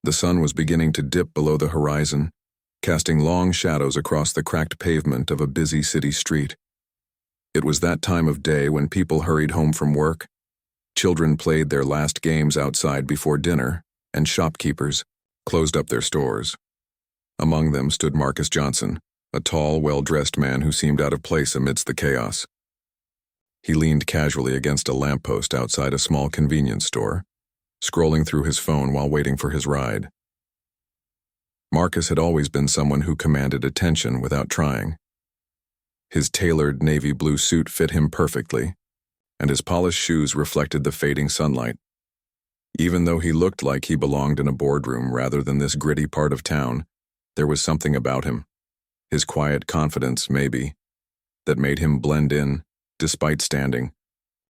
The sun was beginning to dip below the horizon, casting long shadows across the cracked pavement of a busy city street. It was that time of day when people hurried home from work, children played their last games outside before dinner, and shopkeepers closed up their stores. Among them stood Marcus Johnson, a tall, well-dressed man who seemed out of place amidst the chaos. He leaned casually against a lamppost outside a small convenience store, scrolling through his phone while waiting for his ride. Marcus had always been someone who commanded attention without trying. His tailored navy blue suit fit him perfectly, and his polished shoes reflected the fading sunlight. Even though he looked like he belonged in a boardroom rather than this gritty part of town, there was something about him, his quiet confidence, maybe, that made him blend in, despite standing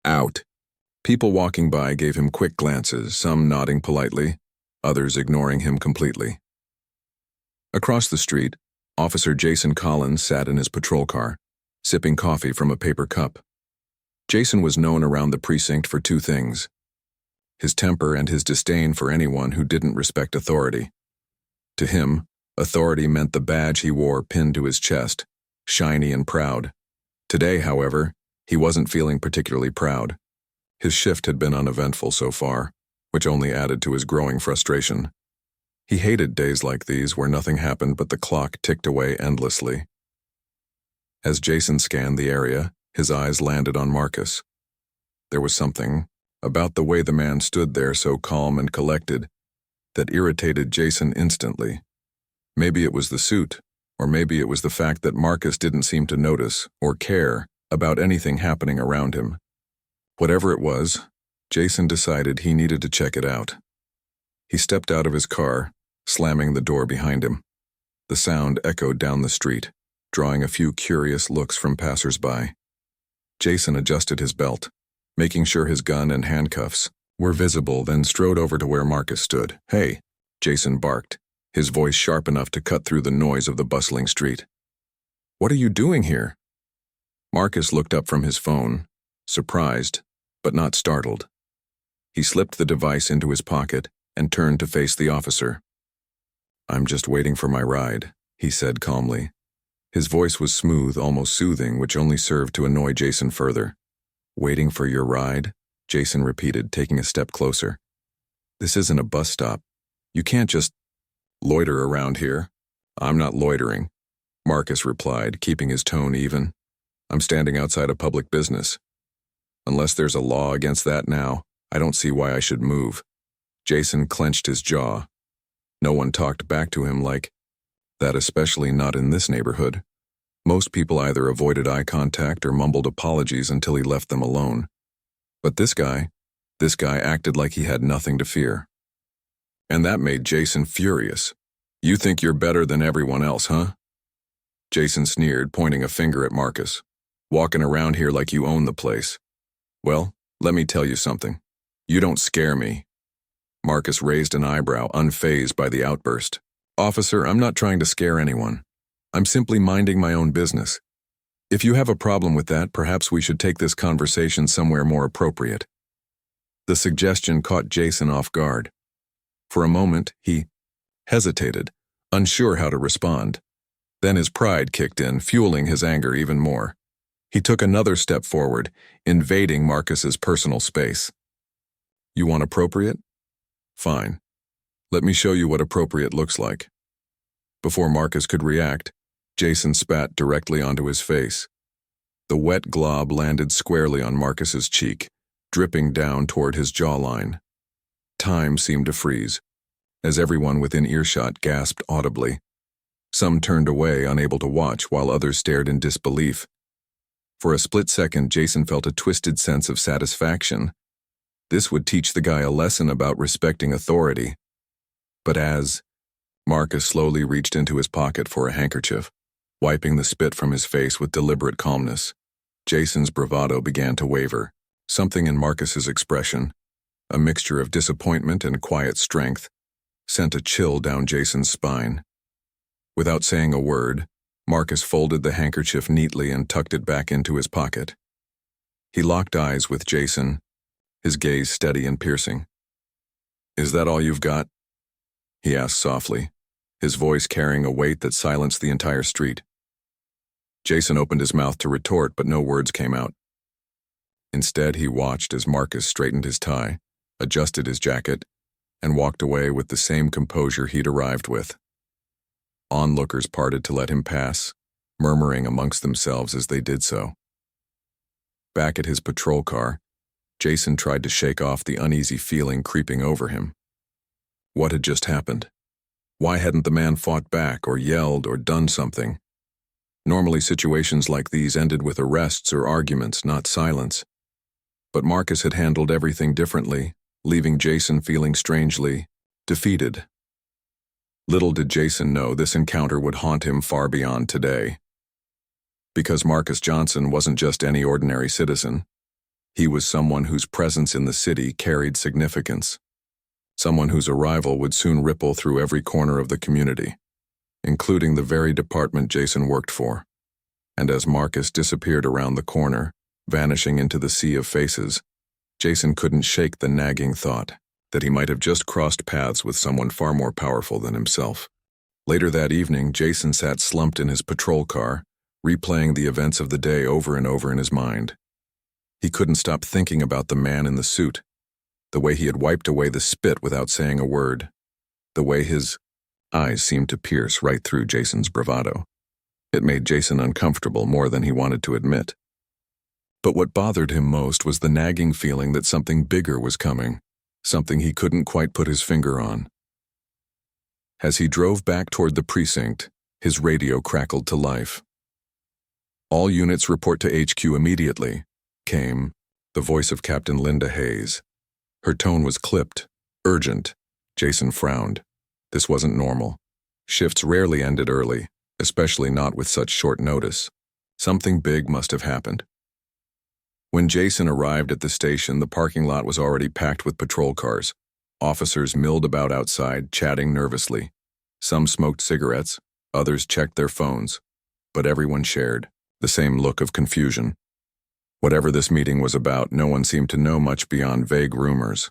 out. People walking by gave him quick glances, some nodding politely, others ignoring him completely. Across the street, Officer Jason Collins sat in his patrol car, sipping coffee from a paper cup. Jason was known around the precinct for two things: his temper and his disdain for anyone who didn't respect authority. To him, authority meant the badge he wore pinned to his chest, shiny and proud. Today, however, he wasn't feeling particularly proud. His shift had been uneventful so far, which only added to his growing frustration. He hated days like these where nothing happened but the clock ticked away endlessly. As Jason scanned the area, his eyes landed on Marcus. There was something about the way the man stood there so calm and collected that irritated Jason instantly. Maybe it was the suit, or maybe it was the fact that Marcus didn't seem to notice or care about anything happening around him. Whatever it was, Jason decided he needed to check it out. He stepped out of his car, slamming the door behind him. The sound echoed down the street, drawing a few curious looks from passers-by. Jason adjusted his belt, making sure his gun and handcuffs were visible, then strode over to where Marcus stood. "Hey," Jason barked, his voice sharp enough to cut through the noise of the bustling street. "What are you doing here?" Marcus looked up from his phone, surprised, but not startled. He slipped the device into his pocket and turned to face the officer. "I'm just waiting for my ride," he said calmly. His voice was smooth, almost soothing, which only served to annoy Jason further. "Waiting for your ride?" Jason repeated, taking a step closer. "This isn't a bus stop. You can't just loiter around here." "I'm not loitering," Marcus replied, keeping his tone even. "I'm standing outside a public business. Unless there's a law against that now, I don't see why I should move." Jason clenched his jaw. No one talked back to him like that, especially not in this neighborhood. Most people either avoided eye contact or mumbled apologies until he left them alone. But this guy acted like he had nothing to fear. And that made Jason furious. "You think you're better than everyone else, huh?" Jason sneered, pointing a finger at Marcus. "Walking around here like you own the place. Well, let me tell you something. You don't scare me." Marcus raised an eyebrow, unfazed by the outburst. "Officer, I'm not trying to scare anyone. I'm simply minding my own business. If you have a problem with that, perhaps we should take this conversation somewhere more appropriate." The suggestion caught Jason off guard. For a moment, he hesitated, unsure how to respond. Then his pride kicked in, fueling his anger even more. He took another step forward, invading Marcus's personal space. "You want appropriate? Fine. Let me show you what appropriate looks like." Before Marcus could react, Jason spat directly onto his face. The wet glob landed squarely on Marcus's cheek, dripping down toward his jawline. Time seemed to freeze, as everyone within earshot gasped audibly. Some turned away, unable to watch, while others stared in disbelief. For a split second, Jason felt a twisted sense of satisfaction. This would teach the guy a lesson about respecting authority. But as Marcus slowly reached into his pocket for a handkerchief, wiping the spit from his face with deliberate calmness, Jason's bravado began to waver. Something in Marcus's expression, a mixture of disappointment and quiet strength, sent a chill down Jason's spine. Without saying a word, Marcus folded the handkerchief neatly and tucked it back into his pocket. He locked eyes with Jason, his gaze steady and piercing. "Is that all you've got?" he asked softly, his voice carrying a weight that silenced the entire street. Jason opened his mouth to retort, but no words came out. Instead, he watched as Marcus straightened his tie, adjusted his jacket, and walked away with the same composure he'd arrived with. Onlookers parted to let him pass, murmuring amongst themselves as they did so. Back at his patrol car, Jason tried to shake off the uneasy feeling creeping over him. What had just happened? Why hadn't the man fought back or yelled or done something? Normally, situations like these ended with arrests or arguments, not silence. But Marcus had handled everything differently, leaving Jason feeling strangely defeated. Little did Jason know this encounter would haunt him far beyond today. Because Marcus Johnson wasn't just any ordinary citizen. He was someone whose presence in the city carried significance. Someone whose arrival would soon ripple through every corner of the community, including the very department Jason worked for. And as Marcus disappeared around the corner, vanishing into the sea of faces, Jason couldn't shake the nagging thought that he might have just crossed paths with someone far more powerful than himself. Later that evening, Jason sat slumped in his patrol car, replaying the events of the day over and over in his mind. He couldn't stop thinking about the man in the suit, the way he had wiped away the spit without saying a word, the way his eyes seemed to pierce right through Jason's bravado. It made Jason uncomfortable more than he wanted to admit. But what bothered him most was the nagging feeling that something bigger was coming, something he couldn't quite put his finger on. As he drove back toward the precinct, his radio crackled to life. "All units report to HQ immediately," came the voice of Captain Linda Hayes. Her tone was clipped, urgent. Jason frowned. This wasn't normal. Shifts rarely ended early, especially not with such short notice. Something big must have happened. When Jason arrived at the station, the parking lot was already packed with patrol cars. Officers milled about outside, chatting nervously. Some smoked cigarettes, others checked their phones, but everyone shared the same look of confusion. Whatever this meeting was about, no one seemed to know much beyond vague rumors.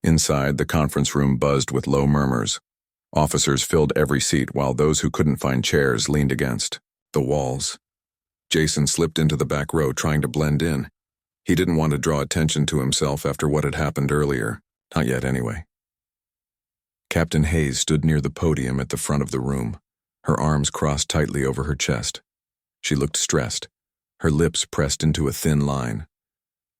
Inside, the conference room buzzed with low murmurs. Officers filled every seat while those who couldn't find chairs leaned against the walls. Jason slipped into the back row, trying to blend in. He didn't want to draw attention to himself after what had happened earlier. Not yet, anyway. Captain Hayes stood near the podium at the front of the room, her arms crossed tightly over her chest. She looked stressed, her lips pressed into a thin line.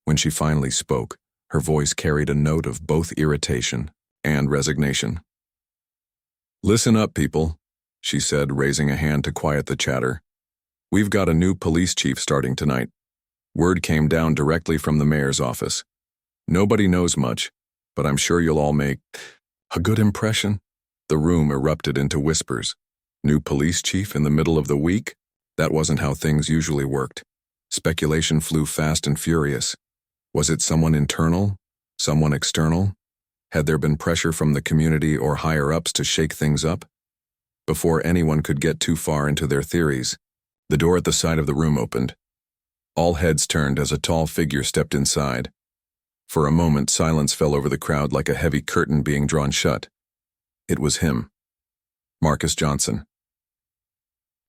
When she finally spoke, her voice carried a note of both irritation and resignation. "Listen up, people," she said, raising a hand to quiet the chatter. "We've got a new police chief starting tonight. Word came down directly from the mayor's office. Nobody knows much, but I'm sure you'll all make a good impression." The room erupted into whispers. New police chief in the middle of the week? That wasn't how things usually worked. Speculation flew fast and furious. Was it someone internal? Someone external? Had there been pressure from the community or higher-ups to shake things up? Before anyone could get too far into their theories, the door at the side of the room opened. All heads turned as a tall figure stepped inside. For a moment, silence fell over the crowd like a heavy curtain being drawn shut. It was him, Marcus Johnson.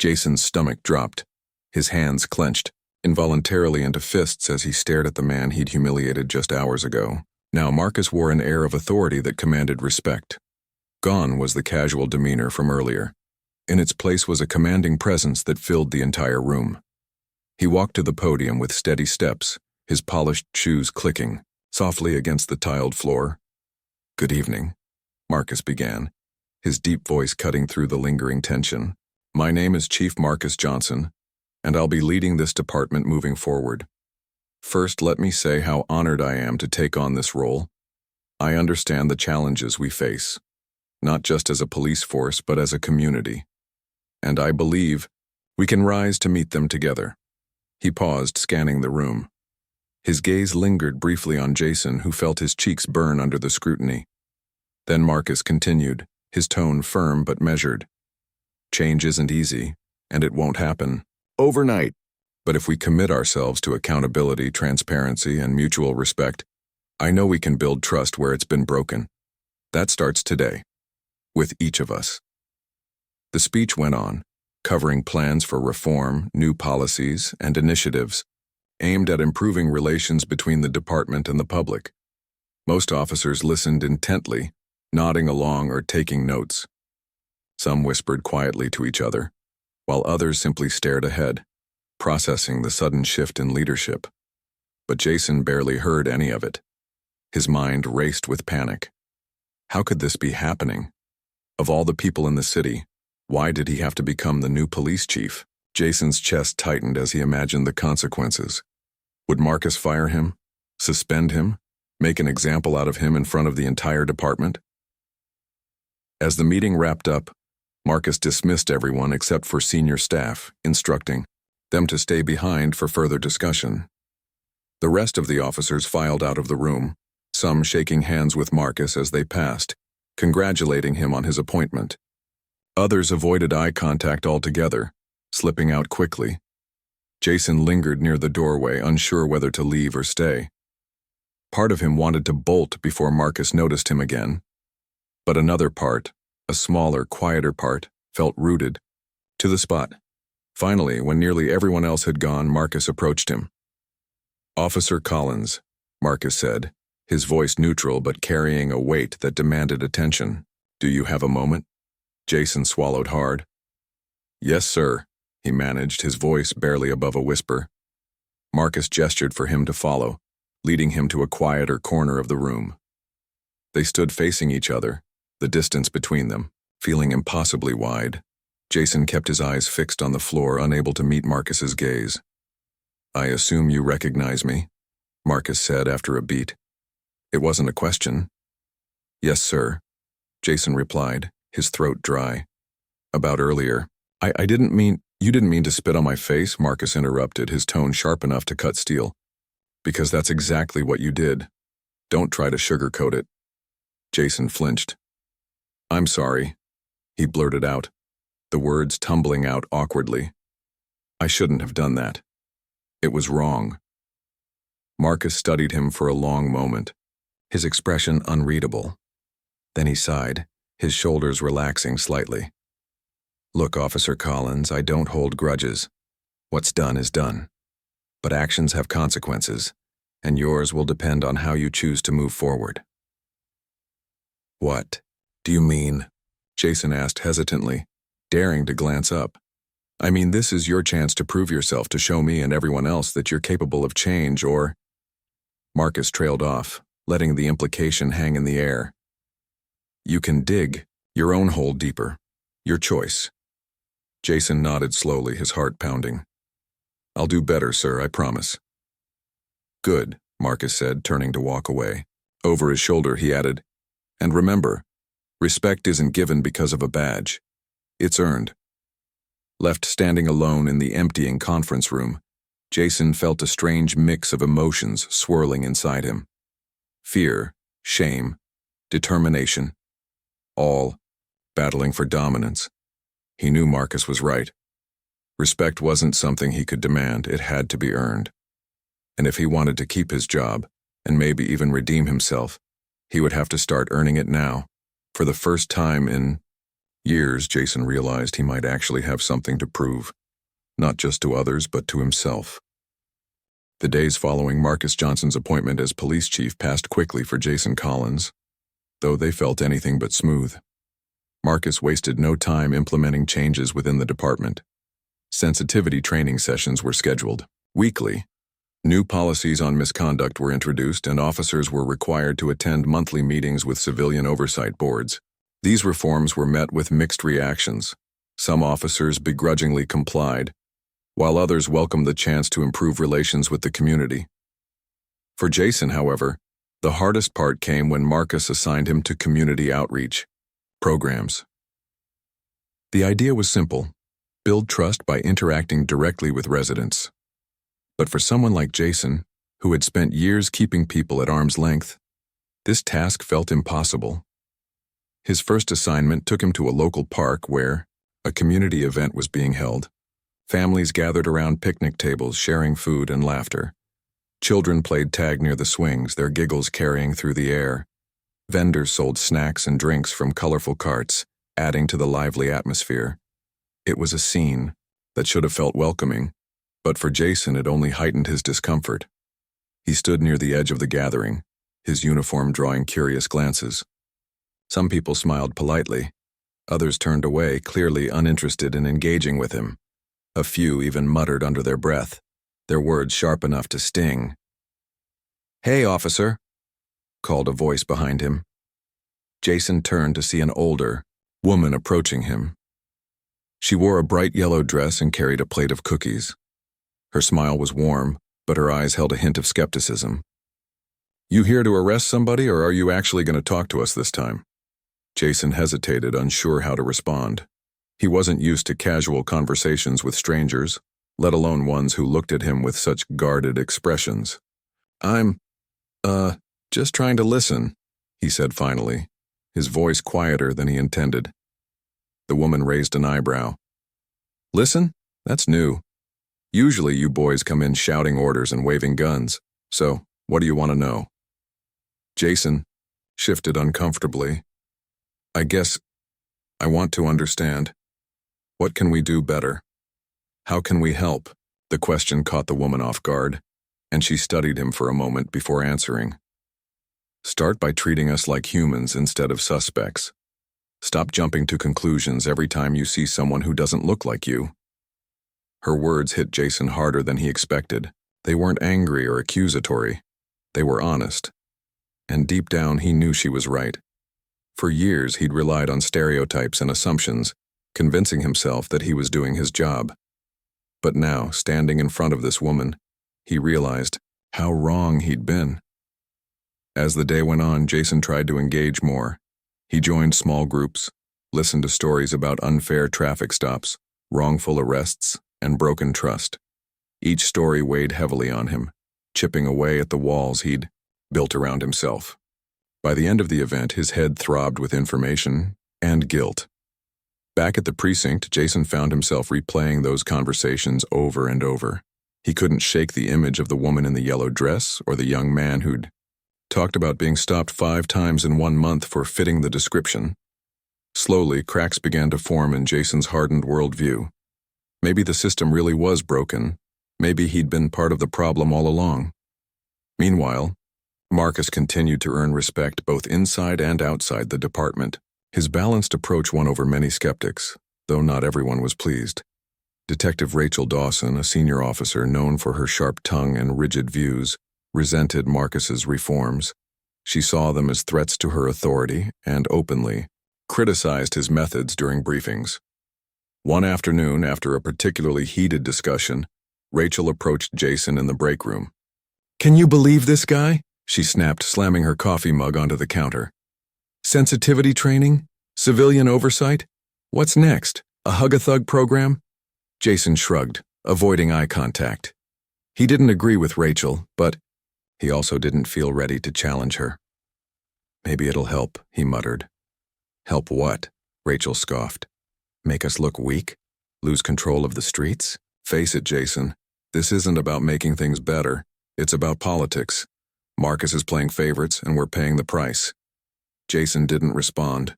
Jason's stomach dropped, his hands clenched, involuntarily into fists as he stared at the man he'd humiliated just hours ago. Now Marcus wore an air of authority that commanded respect. Gone was the casual demeanor from earlier. In its place was a commanding presence that filled the entire room. He walked to the podium with steady steps, his polished shoes clicking softly against the tiled floor. "Good evening," Marcus began, his deep voice cutting through the lingering tension. "My name is Chief Marcus Johnson, and I'll be leading this department moving forward. First, let me say how honored I am to take on this role. I understand the challenges we face, not just as a police force, but as a community. And I believe we can rise to meet them together." He paused, scanning the room. His gaze lingered briefly on Jason, who felt his cheeks burn under the scrutiny. Then Marcus continued, his tone firm but measured. "Change isn't easy, and it won't happen overnight. But if we commit ourselves to accountability, transparency, and mutual respect, I know we can build trust where it's been broken. That starts today." with each of us. The speech went on, covering plans for reform, new policies, and initiatives aimed at improving relations between the department and the public. Most officers listened intently, nodding along or taking notes. Some whispered quietly to each other, while others simply stared ahead, processing the sudden shift in leadership. But Jason barely heard any of it. His mind raced with panic. How could this be happening? Of all the people in the city, why did he have to become the new police chief? Jason's chest tightened as he imagined the consequences. Would Marcus fire him? Suspend him? Make an example out of him in front of the entire department? As the meeting wrapped up, Marcus dismissed everyone except for senior staff, instructing them to stay behind for further discussion. The rest of the officers filed out of the room, some shaking hands with Marcus as they passed, congratulating him on his appointment. Others avoided eye contact altogether, slipping out quickly. Jason lingered near the doorway, unsure whether to leave or stay. Part of him wanted to bolt before Marcus noticed him again, but another part, a smaller, quieter part, felt rooted to the spot. Finally, when nearly everyone else had gone, Marcus approached him. "Officer Collins," Marcus said, his voice neutral but carrying a weight that demanded attention. "Do you have a moment?" Jason swallowed hard. "Yes, sir," he managed, his voice barely above a whisper. Marcus gestured for him to follow, leading him to a quieter corner of the room. They stood facing each other, the distance between them, feeling impossibly wide. Jason kept his eyes fixed on the floor, unable to meet Marcus's gaze. "I assume you recognize me," Marcus said after a beat. It wasn't a question. "Yes, sir," Jason replied, his throat dry. "About earlier. You didn't mean to spit on my face," Marcus interrupted, his tone sharp enough to cut steel. "Because that's exactly what you did. Don't try to sugarcoat it." Jason flinched. "I'm sorry," he blurted out, the words tumbling out awkwardly. "I shouldn't have done that. It was wrong." Marcus studied him for a long moment, his expression unreadable. Then he sighed, his shoulders relaxing slightly. "Look, Officer Collins, I don't hold grudges. What's done is done. But actions have consequences, and yours will depend on how you choose to move forward." "What do you mean?" Jason asked hesitantly, daring to glance up. "I mean, this is your chance to prove yourself, to show me and everyone else that you're capable of change, or—" Marcus trailed off, letting the implication hang in the air. "You can dig your own hole deeper. Your choice." Jason nodded slowly, his heart pounding. "I'll do better, sir, I promise." "Good," Marcus said, turning to walk away. Over his shoulder, he added, "And remember, respect isn't given because of a badge. It's earned." Left standing alone in the emptying conference room, Jason felt a strange mix of emotions swirling inside him. Fear, shame, determination, all battling for dominance. He knew Marcus was right. Respect wasn't something he could demand, it had to be earned. And if he wanted to keep his job, and maybe even redeem himself, he would have to start earning it now. For the first time in years, Jason realized he might actually have something to prove, not just to others, but to himself. The days following Marcus Johnson's appointment as police chief passed quickly for Jason Collins, though they felt anything but smooth. Marcus wasted no time implementing changes within the department. Sensitivity training sessions were scheduled weekly. New policies on misconduct were introduced, and officers were required to attend monthly meetings with civilian oversight boards. These reforms were met with mixed reactions. Some officers begrudgingly complied, while others welcomed the chance to improve relations with the community. For Jason, however, the hardest part came when Marcus assigned him to community outreach programs. The idea was simple: build trust by interacting directly with residents. But for someone like Jason, who had spent years keeping people at arm's length, this task felt impossible. His first assignment took him to a local park where a community event was being held. Families gathered around picnic tables, sharing food and laughter. Children played tag near the swings, their giggles carrying through the air. Vendors sold snacks and drinks from colorful carts, adding to the lively atmosphere. It was a scene that should have felt welcoming, but for Jason it only heightened his discomfort. He stood near the edge of the gathering, his uniform drawing curious glances. Some people smiled politely. Others turned away, clearly uninterested in engaging with him. A few even muttered under their breath, their words sharp enough to sting. "Hey, officer," called a voice behind him. Jason turned to see an older woman approaching him. She wore a bright yellow dress and carried a plate of cookies. Her smile was warm, but her eyes held a hint of skepticism. "You here to arrest somebody, or are you actually going to talk to us this time?" Jason hesitated, unsure how to respond. He wasn't used to casual conversations with strangers, let alone ones who looked at him with such guarded expressions. "I'm, just trying to listen," he said finally, his voice quieter than he intended. The woman raised an eyebrow. "Listen? That's new. Usually you boys come in shouting orders and waving guns, so what do you want to know?" Jason shifted uncomfortably. "I guess I want to understand. What can we do better? How can we help?" The question caught the woman off guard, and she studied him for a moment before answering. "Start by treating us like humans instead of suspects. Stop jumping to conclusions every time you see someone who doesn't look like you." Her words hit Jason harder than he expected. They weren't angry or accusatory. They were honest. And deep down he knew she was right. For years he'd relied on stereotypes and assumptions, convincing himself that he was doing his job. But now, standing in front of this woman, he realized how wrong he'd been. As the day went on, Jason tried to engage more. He joined small groups, listened to stories about unfair traffic stops, wrongful arrests, and broken trust. Each story weighed heavily on him, chipping away at the walls he'd built around himself. By the end of the event, his head throbbed with information and guilt. Back at the precinct, Jason found himself replaying those conversations over and over. He couldn't shake the image of the woman in the yellow dress or the young man who'd talked about being stopped 5 times in 1 month for fitting the description. Slowly, cracks began to form in Jason's hardened worldview. Maybe the system really was broken. Maybe he'd been part of the problem all along. Meanwhile, Marcus continued to earn respect both inside and outside the department. His balanced approach won over many skeptics, though not everyone was pleased. Detective Rachel Dawson, a senior officer known for her sharp tongue and rigid views, resented Marcus's reforms. She saw them as threats to her authority and openly criticized his methods during briefings. One afternoon, after a particularly heated discussion, Rachel approached Jason in the break room. "Can you believe this guy?" she snapped, slamming her coffee mug onto the counter. "Sensitivity training? Civilian oversight? What's next? A hug-a-thug program?" Jason shrugged, avoiding eye contact. He didn't agree with Rachel, but he also didn't feel ready to challenge her. "Maybe it'll help," he muttered. "Help what?" Rachel scoffed. "Make us look weak? Lose control of the streets? Face it, Jason. This isn't about making things better. It's about politics. Marcus is playing favorites, and we're paying the price." Jason didn't respond.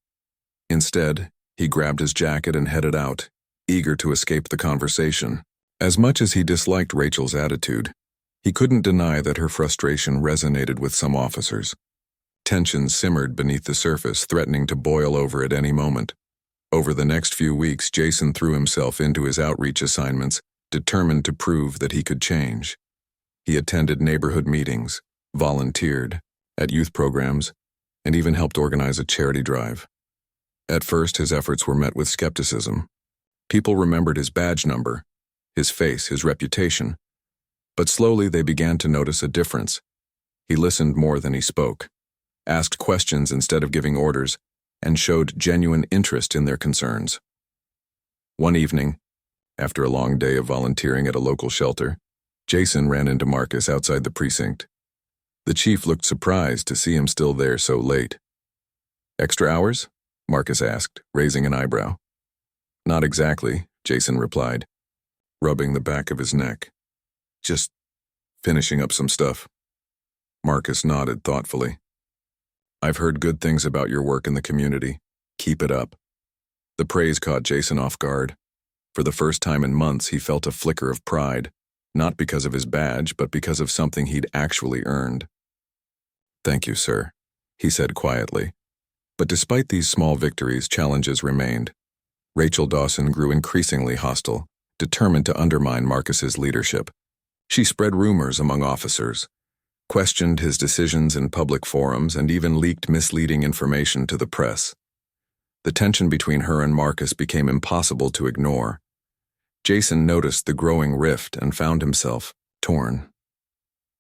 Instead, he grabbed his jacket and headed out, eager to escape the conversation. As much as he disliked Rachel's attitude, he couldn't deny that her frustration resonated with some officers. Tension simmered beneath the surface, threatening to boil over at any moment. Over the next few weeks, Jason threw himself into his outreach assignments, determined to prove that he could change. He attended neighborhood meetings, volunteered at youth programs, and even helped organize a charity drive. At first, his efforts were met with skepticism. People remembered his badge number, his face, his reputation. But slowly they began to notice a difference. He listened more than he spoke, asked questions instead of giving orders, and showed genuine interest in their concerns. One evening, after a long day of volunteering at a local shelter, Jason ran into Marcus outside the precinct. The chief looked surprised to see him still there so late. "Extra hours?" Marcus asked, raising an eyebrow. "Not exactly," Jason replied, rubbing the back of his neck. "Just finishing up some stuff." Marcus nodded thoughtfully. I've heard good things about your work in the community. Keep it up. The praise caught Jason off guard. For the first time in months, he felt a flicker of pride, not because of his badge, but because of something he'd actually earned. Thank you, sir, he said quietly. But despite these small victories, challenges remained. Rachel Dawson grew increasingly hostile, determined to undermine Marcus's leadership. She spread rumors among officers, questioned his decisions in public forums, and even leaked misleading information to the press. The tension between her and Marcus became impossible to ignore. Jason noticed the growing rift and found himself torn.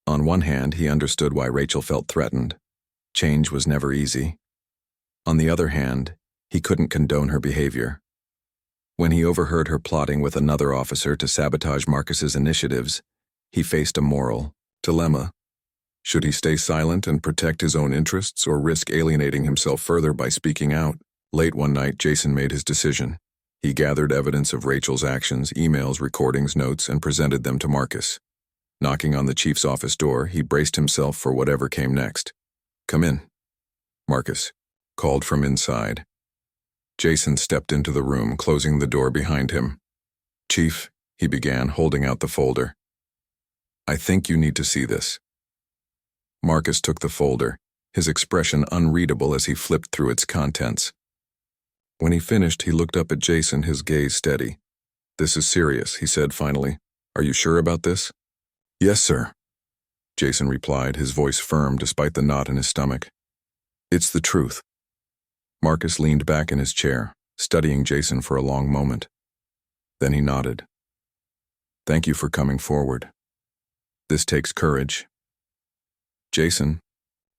On one hand, he understood why Rachel felt threatened. Change was never easy. On the other hand, he couldn't condone her behavior. When he overheard her plotting with another officer to sabotage Marcus's initiatives, he faced a moral dilemma. Should he stay silent and protect his own interests, or risk alienating himself further by speaking out? Late one night, Jason made his decision. He gathered evidence of Rachel's actions, emails, recordings, notes, and presented them to Marcus. Knocking on the chief's office door, he braced himself for whatever came next. "Come in," Marcus called from inside. Jason stepped into the room, closing the door behind him. "Chief," he began, holding out the folder. "I think you need to see this." Marcus took the folder, his expression unreadable as he flipped through its contents. When he finished, he looked up at Jason, his gaze steady. "This is serious," he said finally. "Are you sure about this?" "Yes, sir," Jason replied, his voice firm despite the knot in his stomach. "It's the truth." Marcus leaned back in his chair, studying Jason for a long moment. Then he nodded. "Thank you for coming forward. This takes courage." Jason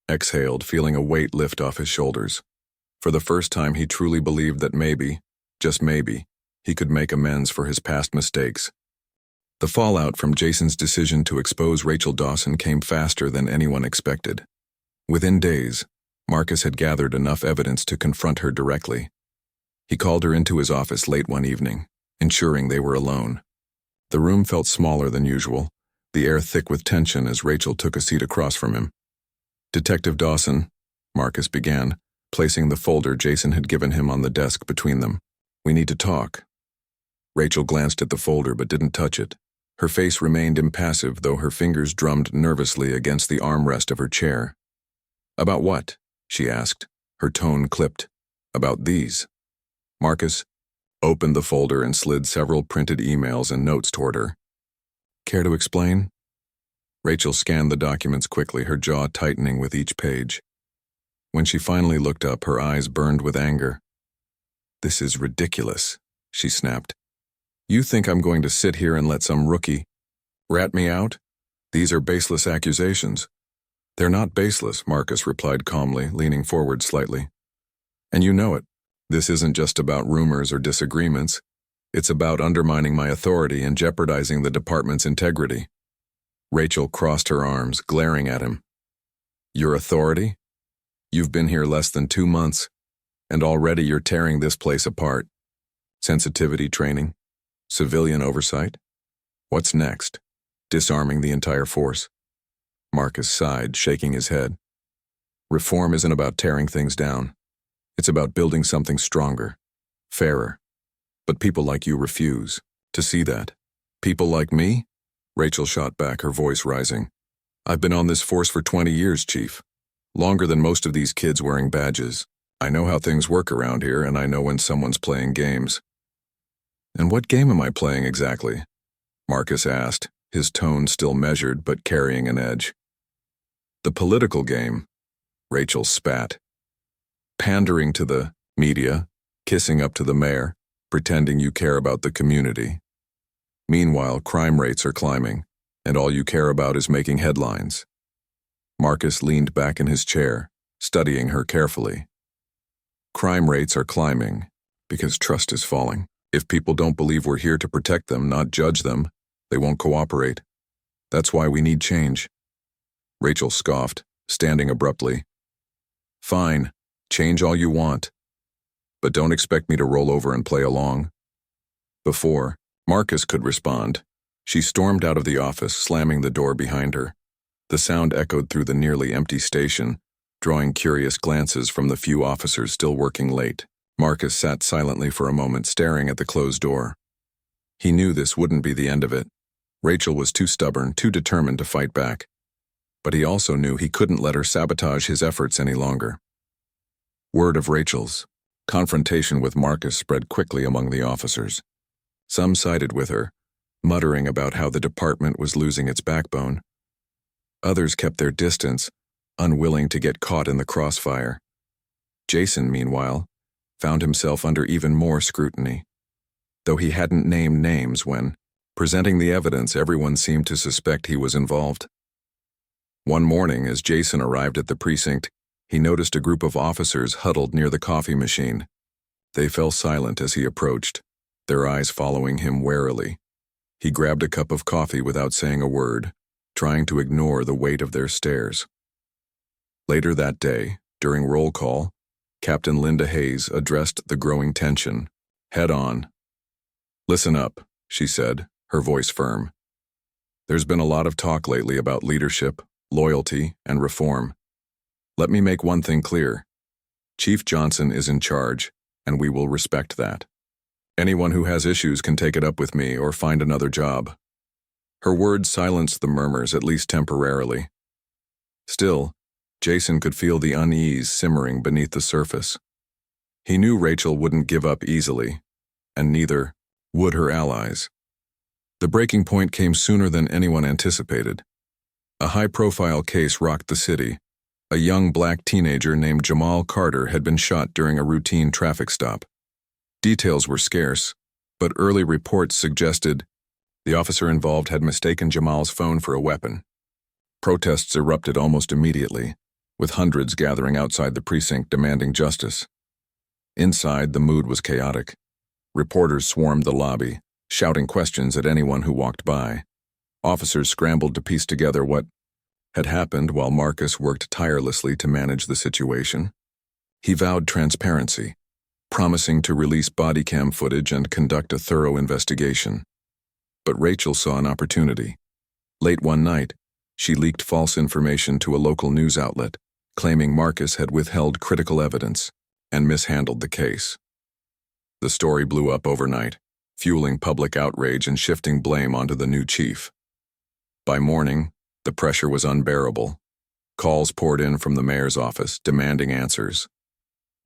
exhaled, feeling a weight lift off his shoulders. For the first time, he truly believed that maybe, just maybe, he could make amends for his past mistakes. The fallout from Jason's decision to expose Rachel Dawson came faster than anyone expected. Within days, Marcus had gathered enough evidence to confront her directly. He called her into his office late one evening, ensuring they were alone. The room felt smaller than usual, the air thick with tension as Rachel took a seat across from him. "Detective Dawson," Marcus began, placing the folder Jason had given him on the desk between them. "We need to talk." Rachel glanced at the folder but didn't touch it. Her face remained impassive, though her fingers drummed nervously against the armrest of her chair. "About what?" she asked, her tone clipped. "About these." Marcus opened the folder and slid several printed emails and notes toward her. "Care to explain?" Rachel scanned the documents quickly, her jaw tightening with each page. When she finally looked up, her eyes burned with anger. "This is ridiculous," she snapped. "You think I'm going to sit here and let some rookie rat me out? These are baseless accusations." "They're not baseless," Marcus replied calmly, leaning forward slightly. "And you know it. This isn't just about rumors or disagreements. It's about undermining my authority and jeopardizing the department's integrity." Rachel crossed her arms, glaring at him. "Your authority? You've been here less than 2 months, and already you're tearing this place apart. Sensitivity training? Civilian oversight? What's next? Disarming the entire force?" Marcus sighed, shaking his head. "Reform isn't about tearing things down. It's about building something stronger, fairer. But people like you refuse to see that." "People like me?" Rachel shot back, her voice rising. "I've been on this force for 20 years, Chief. Longer than most of these kids wearing badges. I know how things work around here, and I know when someone's playing games." "And what game am I playing exactly?" Marcus asked, his tone still measured but carrying an edge. "The political game," Rachel spat. "Pandering to the media, kissing up to the mayor, pretending you care about the community. Meanwhile, crime rates are climbing, and all you care about is making headlines." Marcus leaned back in his chair, studying her carefully. "Crime rates are climbing because trust is falling. If people don't believe we're here to protect them, not judge them, they won't cooperate. That's why we need change." Rachel scoffed, standing abruptly. "Fine, change all you want. But don't expect me to roll over and play along." Before Marcus could respond, she stormed out of the office, slamming the door behind her. The sound echoed through the nearly empty station, drawing curious glances from the few officers still working late. Marcus sat silently for a moment, staring at the closed door. He knew this wouldn't be the end of it. Rachel was too stubborn, too determined to fight back. But he also knew he couldn't let her sabotage his efforts any longer. Word of Rachel's confrontation with Marcus spread quickly among the officers. Some sided with her, muttering about how the department was losing its backbone. Others kept their distance, unwilling to get caught in the crossfire. Jason, meanwhile, found himself under even more scrutiny. Though he hadn't named names when, presenting the evidence, everyone seemed to suspect he was involved. One morning, as Jason arrived at the precinct, he noticed a group of officers huddled near the coffee machine. They fell silent as he approached, their eyes following him warily. He grabbed a cup of coffee without saying a word, trying to ignore the weight of their stares. Later that day, during roll call, Captain Linda Hayes addressed the growing tension, head on. "Listen up," she said, her voice firm. "There's been a lot of talk lately about leadership, loyalty, and reform. Let me make one thing clear. Chief Johnson is in charge, and we will respect that. Anyone who has issues can take it up with me or find another job." Her words silenced the murmurs, at least temporarily. Still, Jason could feel the unease simmering beneath the surface. He knew Rachel wouldn't give up easily, and neither would her allies. The breaking point came sooner than anyone anticipated. A high-profile case rocked the city. A young black teenager named Jamal Carter had been shot during a routine traffic stop. Details were scarce, but early reports suggested the officer involved had mistaken Jamal's phone for a weapon. Protests erupted almost immediately, with hundreds gathering outside the precinct demanding justice. Inside, the mood was chaotic. Reporters swarmed the lobby, shouting questions at anyone who walked by. Officers scrambled to piece together what had happened while Marcus worked tirelessly to manage the situation. He vowed transparency, promising to release body cam footage and conduct a thorough investigation. But Rachel saw an opportunity. Late one night, she leaked false information to a local news outlet, claiming Marcus had withheld critical evidence and mishandled the case. The story blew up overnight, fueling public outrage and shifting blame onto the new chief. By morning, the pressure was unbearable. Calls poured in from the mayor's office, demanding answers.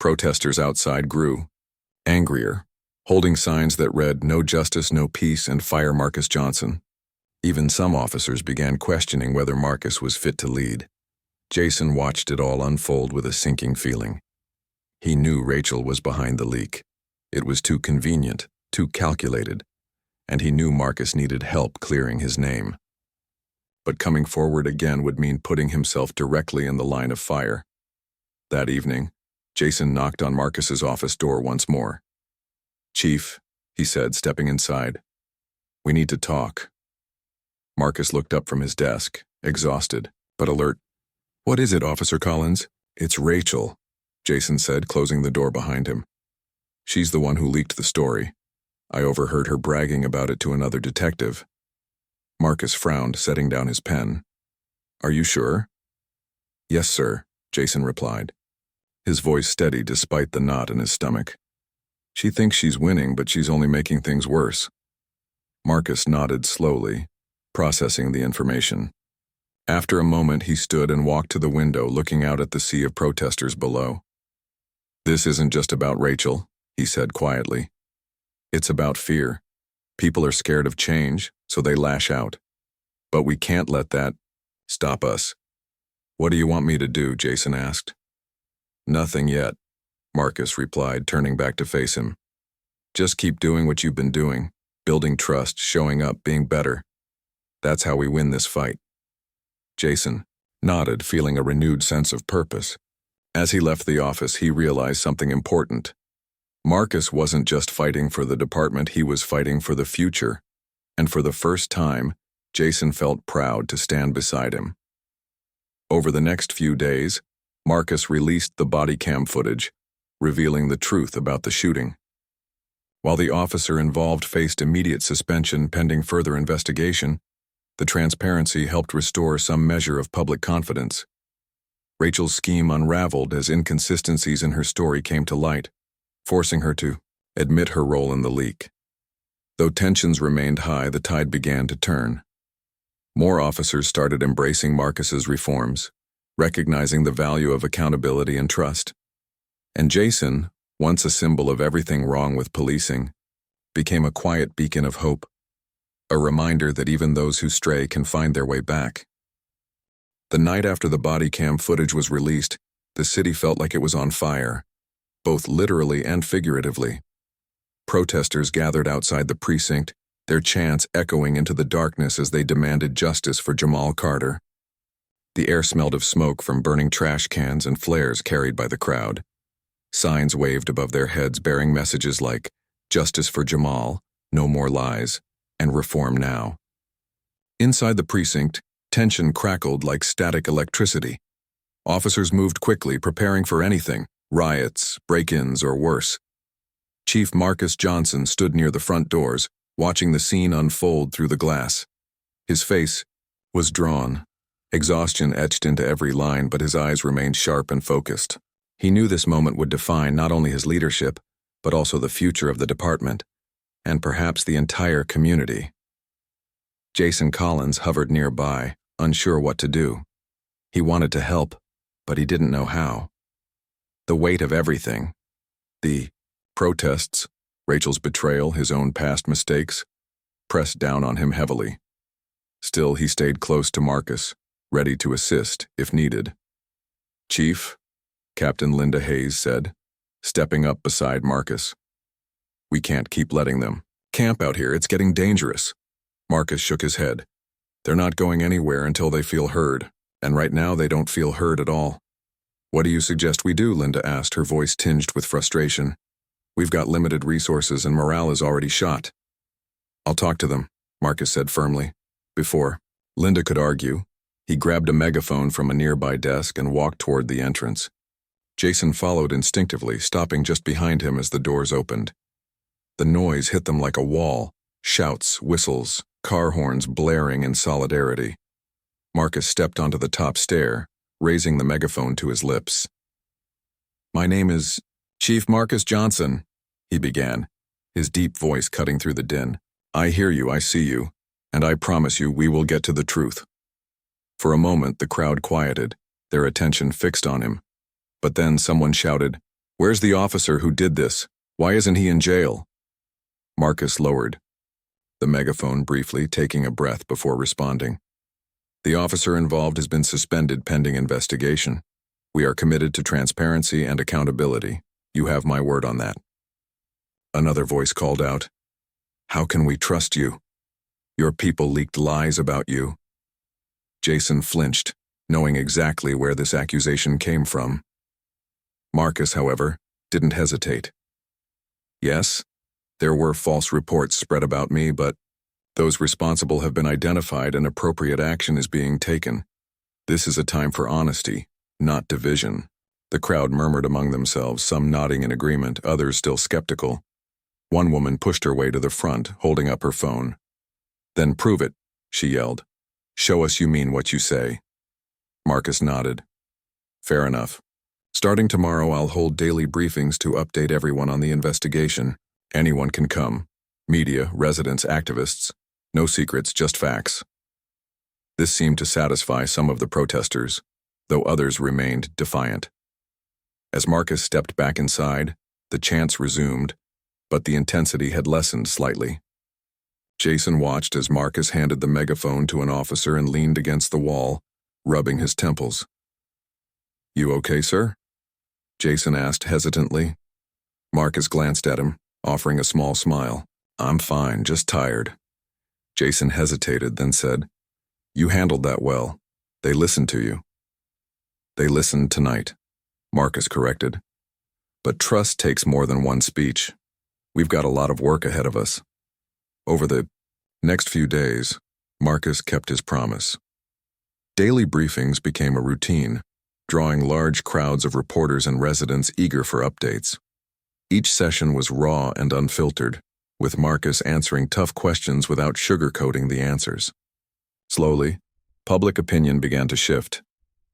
Protesters outside grew, angrier, holding signs that read, "No justice, no peace, and fire Marcus Johnson." Even some officers began questioning whether Marcus was fit to lead. Jason watched it all unfold with a sinking feeling. He knew Rachel was behind the leak. It was too convenient, too calculated, and he knew Marcus needed help clearing his name. But coming forward again would mean putting himself directly in the line of fire. That evening, Jason knocked on Marcus's office door once more. "Chief," he said, stepping inside. "We need to talk." Marcus looked up from his desk, exhausted, but alert. "What is it, Officer Collins?" "It's Rachel," Jason said, closing the door behind him. "She's the one who leaked the story. I overheard her bragging about it to another detective." Marcus frowned, setting down his pen. "Are you sure?" "Yes, sir," Jason replied, his voice steady despite the knot in his stomach. "She thinks she's winning, but she's only making things worse." Marcus nodded slowly, processing the information. After a moment, he stood and walked to the window, looking out at the sea of protesters below. "This isn't just about Rachel," he said quietly. "It's about fear. People are scared of change, so they lash out. But we can't let that stop us." "What do you want me to do?" Jason asked. "Nothing yet," Marcus replied, turning back to face him. "Just keep doing what you've been doing, building trust, showing up, being better. That's how we win this fight." Jason nodded, feeling a renewed sense of purpose. As he left the office, he realized something important. Marcus wasn't just fighting for the department, he was fighting for the future. And for the first time, Jason felt proud to stand beside him. Over the next few days, Marcus released the body cam footage, revealing the truth about the shooting. While the officer involved faced immediate suspension pending further investigation, the transparency helped restore some measure of public confidence. Rachel's scheme unraveled as inconsistencies in her story came to light, forcing her to admit her role in the leak. Though tensions remained high, the tide began to turn. More officers started embracing Marcus's reforms, recognizing the value of accountability and trust. And Jason, once a symbol of everything wrong with policing, became a quiet beacon of hope, a reminder that even those who stray can find their way back. The night after the body cam footage was released, the city felt like it was on fire, both literally and figuratively. Protesters gathered outside the precinct, their chants echoing into the darkness as they demanded justice for Jamal Carter. The air smelled of smoke from burning trash cans and flares carried by the crowd. Signs waved above their heads bearing messages like, "Justice for Jamal, no more lies, and reform now." Inside the precinct, tension crackled like static electricity. Officers moved quickly, preparing for anything, riots, break-ins, or worse. Chief Marcus Johnson stood near the front doors, watching the scene unfold through the glass. His face was drawn, exhaustion etched into every line, but his eyes remained sharp and focused. He knew this moment would define not only his leadership, but also the future of the department, and perhaps the entire community. Jason Collins hovered nearby, unsure what to do. He wanted to help, but he didn't know how. The weight of everything, the protests, Rachel's betrayal, his own past mistakes, pressed down on him heavily. Still, he stayed close to Marcus, ready to assist if needed. "Chief," Captain Linda Hayes said, stepping up beside Marcus. "We can't keep letting them camp out here. It's getting dangerous." Marcus shook his head. "They're not going anywhere until they feel heard, and right now they don't feel heard at all." "What do you suggest we do?" Linda asked, her voice tinged with frustration. "We've got limited resources and morale is already shot." "I'll talk to them," Marcus said firmly. Before Linda could argue, he grabbed a megaphone from a nearby desk and walked toward the entrance. Jason followed instinctively, stopping just behind him as the doors opened. The noise hit them like a wall, shouts, whistles, car horns blaring in solidarity. Marcus stepped onto the top stair, raising the megaphone to his lips. "My name is Chief Marcus Johnson," he began, his deep voice cutting through the din. "I hear you, I see you, and I promise you we will get to the truth." For a moment, the crowd quieted, their attention fixed on him. But then someone shouted, "Where's the officer who did this? Why isn't he in jail?" Marcus lowered the megaphone briefly, taking a breath before responding. "The officer involved has been suspended pending investigation. We are committed to transparency and accountability. You have my word on that." Another voice called out, "How can we trust you? Your people leaked lies about you." Jason flinched, knowing exactly where this accusation came from. Marcus, however, didn't hesitate. "Yes, there were false reports spread about me, but those responsible have been identified and appropriate action is being taken. This is a time for honesty, not division." The crowd murmured among themselves, some nodding in agreement, others still skeptical. One woman pushed her way to the front, holding up her phone. "Then prove it," she yelled. "Show us you mean what you say." Marcus nodded. "Fair enough. Starting tomorrow, I'll hold daily briefings to update everyone on the investigation. Anyone can come. Media, residents, activists. No secrets, just facts." This seemed to satisfy some of the protesters, though others remained defiant. As Marcus stepped back inside, the chants resumed, but the intensity had lessened slightly. Jason watched as Marcus handed the megaphone to an officer and leaned against the wall, rubbing his temples. "You okay, sir?" Jason asked hesitantly. Marcus glanced at him, offering a small smile. "I'm fine, just tired." Jason hesitated, then said, "You handled that well. They listened to you." "They listened tonight," Marcus corrected. "But trust takes more than one speech. We've got a lot of work ahead of us." Over the next few days, Marcus kept his promise. Daily briefings became a routine, drawing large crowds of reporters and residents eager for updates. Each session was raw and unfiltered, with Marcus answering tough questions without sugarcoating the answers. Slowly, public opinion began to shift.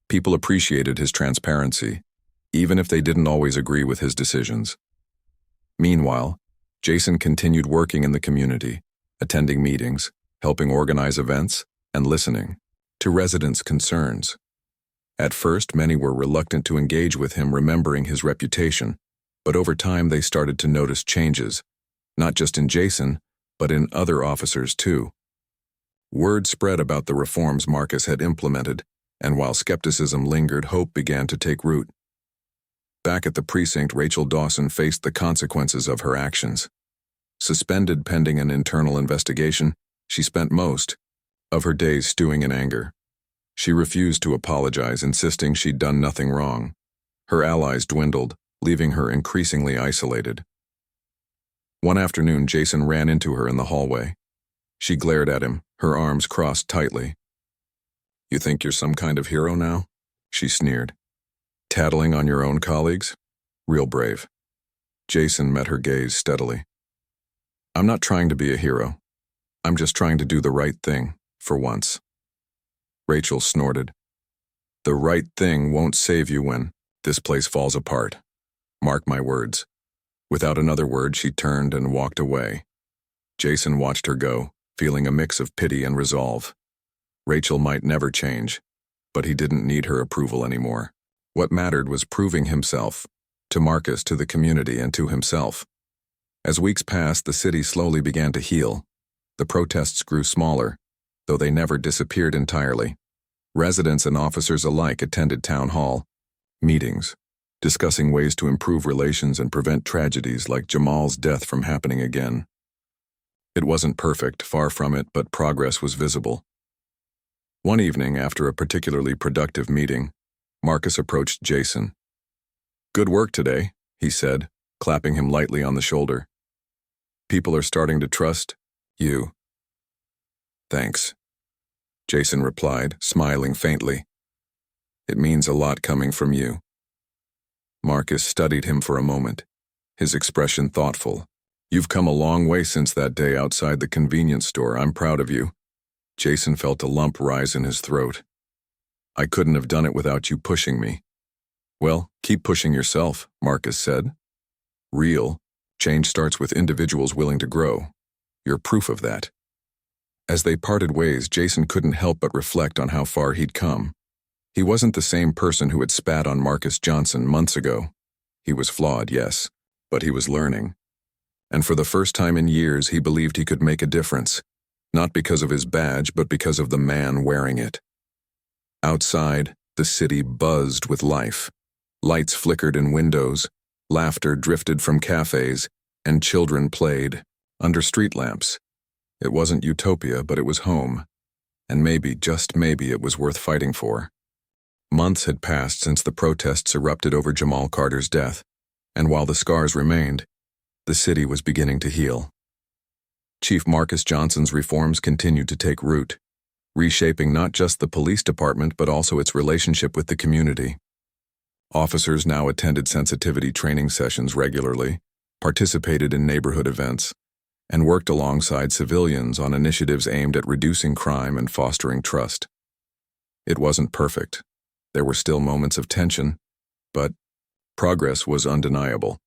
People appreciated his transparency, even if they didn't always agree with his decisions. Meanwhile, Jason continued working in the community, attending meetings, helping organize events, and listening to residents' concerns. At first, many were reluctant to engage with him, remembering his reputation, but over time they started to notice changes, not just in Jason, but in other officers too. Word spread about the reforms Marcus had implemented, and while skepticism lingered, hope began to take root. Back at the precinct, Rachel Dawson faced the consequences of her actions. Suspended pending an internal investigation, she spent most of her days stewing in anger. She refused to apologize, insisting she'd done nothing wrong. Her allies dwindled, leaving her increasingly isolated. One afternoon, Jason ran into her in the hallway. She glared at him, her arms crossed tightly. "You think you're some kind of hero now?" she sneered. "Tattling on your own colleagues? Real brave." Jason met her gaze steadily. "I'm not trying to be a hero. I'm just trying to do the right thing, for once." Rachel snorted. "The right thing won't save you when this place falls apart. Mark my words." Without another word, she turned and walked away. Jason watched her go, feeling a mix of pity and resolve. Rachel might never change, but he didn't need her approval anymore. What mattered was proving himself, to Marcus, to the community, and to himself. As weeks passed, the city slowly began to heal. The protests grew smaller, though they never disappeared entirely. Residents and officers alike attended town hall meetings, discussing ways to improve relations and prevent tragedies like Jamal's death from happening again. It wasn't perfect, far from it, but progress was visible. One evening, after a particularly productive meeting, Marcus approached Jason. "Good work today," he said, clapping him lightly on the shoulder. "People are starting to trust you." "Thanks," Jason replied, smiling faintly. "It means a lot coming from you." Marcus studied him for a moment, his expression thoughtful. "You've come a long way since that day outside the convenience store. I'm proud of you." Jason felt a lump rise in his throat. "I couldn't have done it without you pushing me." "Well, keep pushing yourself," Marcus said. "Real change starts with individuals willing to grow. You're proof of that." As they parted ways, Jason couldn't help but reflect on how far he'd come. He wasn't the same person who had spat on Marcus Johnson months ago. He was flawed, yes, but he was learning. And for the first time in years, he believed he could make a difference, not because of his badge, but because of the man wearing it. Outside, the city buzzed with life. Lights flickered in windows, laughter drifted from cafes, and children played under street lamps. It wasn't utopia, but it was home. And maybe, just maybe, it was worth fighting for. Months had passed since the protests erupted over Jamal Carter's death, and while the scars remained, the city was beginning to heal. Chief Marcus Johnson's reforms continued to take root, reshaping not just the police department but also its relationship with the community. Officers now attended sensitivity training sessions regularly, participated in neighborhood events, and worked alongside civilians on initiatives aimed at reducing crime and fostering trust. It wasn't perfect. There were still moments of tension, but progress was undeniable.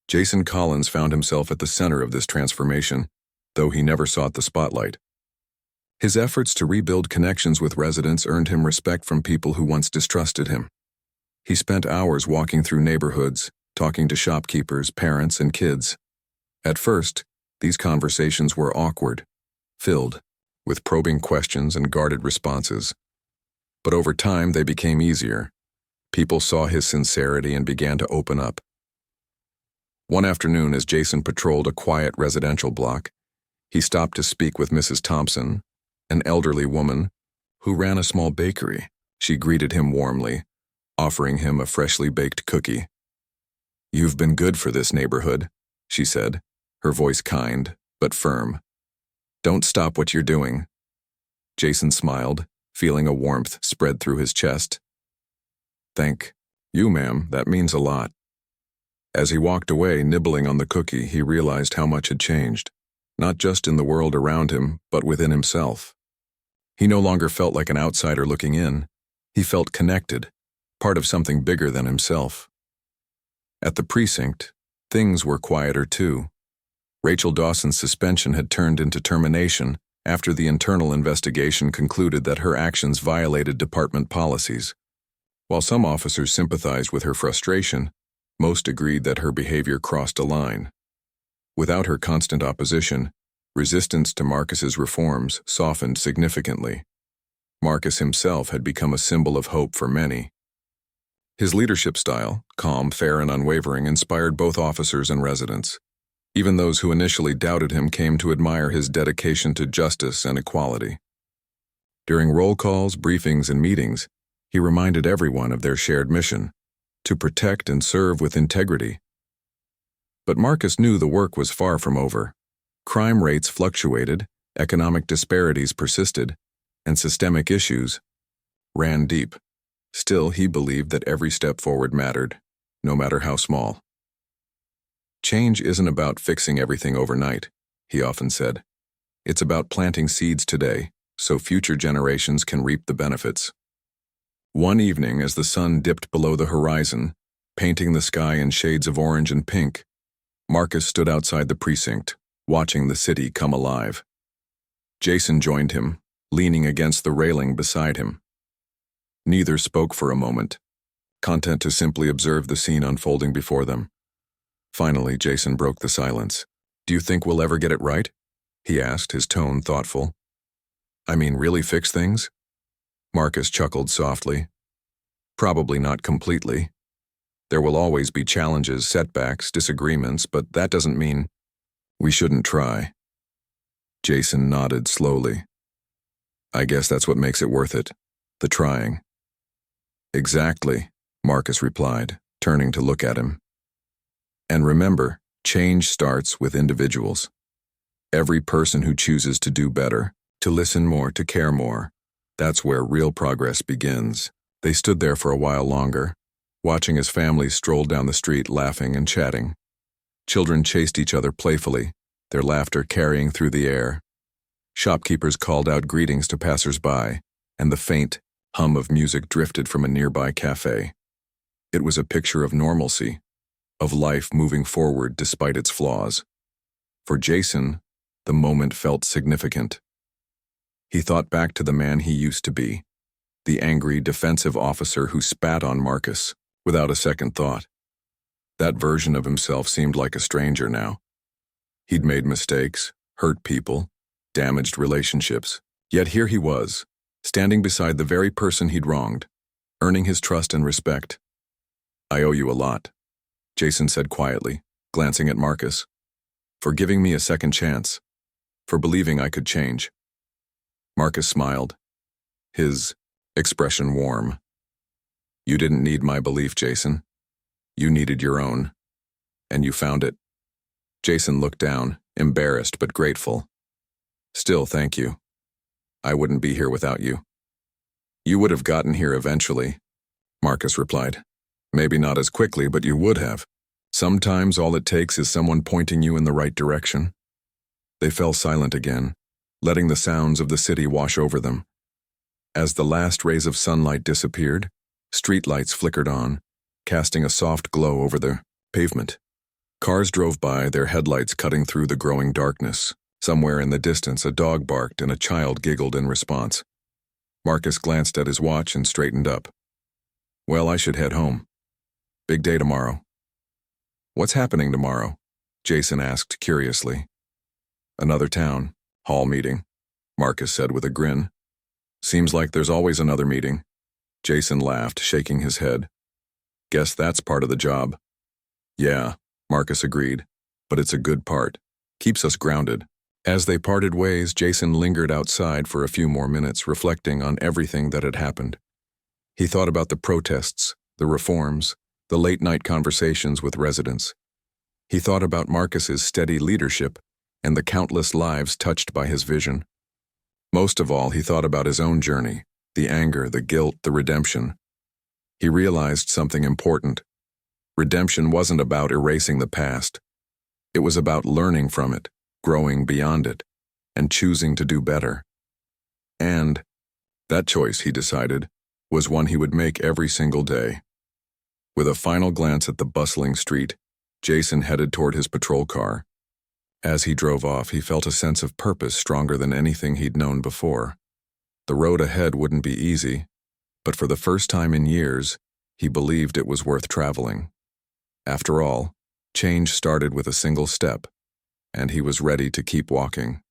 Jason Collins found himself at the center of this transformation, though he never sought the spotlight. His efforts to rebuild connections with residents earned him respect from people who once distrusted him. He spent hours walking through neighborhoods, talking to shopkeepers, parents, and kids. At first, these conversations were awkward, filled with probing questions and guarded responses. But over time, they became easier. People saw his sincerity and began to open up. One afternoon, as Jason patrolled a quiet residential block, he stopped to speak with Mrs. Thompson, an elderly woman who ran a small bakery. She greeted him warmly, offering him a freshly baked cookie. "You've been good for this neighborhood," she said, her voice kind but firm. "Don't stop what you're doing." Jason smiled, feeling a warmth spread through his chest. "Thank you, ma'am. That means a lot." As he walked away, nibbling on the cookie, he realized how much had changed, not just in the world around him, but within himself. He no longer felt like an outsider looking in. He felt connected, part of something bigger than himself. At the precinct, things were quieter too. Rachel Dawson's suspension had turned into termination after the internal investigation concluded that her actions violated department policies. While some officers sympathized with her frustration, most agreed that her behavior crossed a line. Without her constant opposition, resistance to Marcus's reforms softened significantly. Marcus himself had become a symbol of hope for many. His leadership style, calm, fair, and unwavering, inspired both officers and residents. Even those who initially doubted him came to admire his dedication to justice and equality. During roll calls, briefings, and meetings, he reminded everyone of their shared mission, to protect and serve with integrity. But Marcus knew the work was far from over. Crime rates fluctuated, economic disparities persisted, and systemic issues ran deep. Still, he believed that every step forward mattered, no matter how small. Change isn't about fixing everything overnight, he often said. It's about planting seeds today, so future generations can reap the benefits. One evening, as the sun dipped below the horizon, painting the sky in shades of orange and pink, Marcus stood outside the precinct, watching the city come alive. Jason joined him, leaning against the railing beside him. Neither spoke for a moment, content to simply observe the scene unfolding before them. Finally, Jason broke the silence. "Do you think we'll ever get it right?" he asked, his tone thoughtful. "I mean, really fix things?" Marcus chuckled softly. "Probably not completely. There will always be challenges, setbacks, disagreements, but that doesn't mean we shouldn't try." Jason nodded slowly. "I guess that's what makes it worth it, the trying." "Exactly," Marcus replied, turning to look at him. "And remember, change starts with individuals. Every person who chooses to do better, to listen more, to care more, that's where real progress begins." They stood there for a while longer, watching as families strolled down the street laughing and chatting. Children chased each other playfully, their laughter carrying through the air. Shopkeepers called out greetings to passers-by, and the faint hum of music drifted from a nearby cafe. It was a picture of normalcy, of life moving forward despite its flaws. For Jason, the moment felt significant. He thought back to the man he used to be, the angry, defensive officer who spat on Marcus without a second thought. That version of himself seemed like a stranger now. He'd made mistakes, hurt people, damaged relationships. Yet here he was, standing beside the very person he'd wronged, earning his trust and respect. "I owe you a lot," Jason said quietly, glancing at Marcus. "For giving me a second chance, for believing I could change." Marcus smiled, his expression warm. "You didn't need my belief, Jason. You needed your own. And you found it." Jason looked down, embarrassed but grateful. "Still, thank you. I wouldn't be here without you." "You would have gotten here eventually," Marcus replied. "Maybe not as quickly, but you would have. Sometimes all it takes is someone pointing you in the right direction." They fell silent again, letting the sounds of the city wash over them. As the last rays of sunlight disappeared, streetlights flickered on, casting a soft glow over the pavement. Cars drove by, their headlights cutting through the growing darkness. Somewhere in the distance, a dog barked and a child giggled in response. Marcus glanced at his watch and straightened up. "Well, I should head home. Big day tomorrow." "What's happening tomorrow?" Jason asked curiously. "Another town hall meeting," Marcus said with a grin. "Seems like there's always another meeting." Jason laughed, shaking his head. "Guess that's part of the job." "Yeah," Marcus agreed, "but it's a good part. Keeps us grounded." As they parted ways, Jason lingered outside for a few more minutes, reflecting on everything that had happened. He thought about the protests, the reforms, the late-night conversations with residents. He thought about Marcus's steady leadership and the countless lives touched by his vision. Most of all, he thought about his own journey, the anger, the guilt, the redemption. He realized something important. Redemption wasn't about erasing the past. It was about learning from it, growing beyond it, and choosing to do better. And that choice, he decided, was one he would make every single day. With a final glance at the bustling street, Jason headed toward his patrol car. As he drove off, he felt a sense of purpose stronger than anything he'd known before. The road ahead wouldn't be easy, but for the first time in years, he believed it was worth traveling. After all, change started with a single step, and he was ready to keep walking.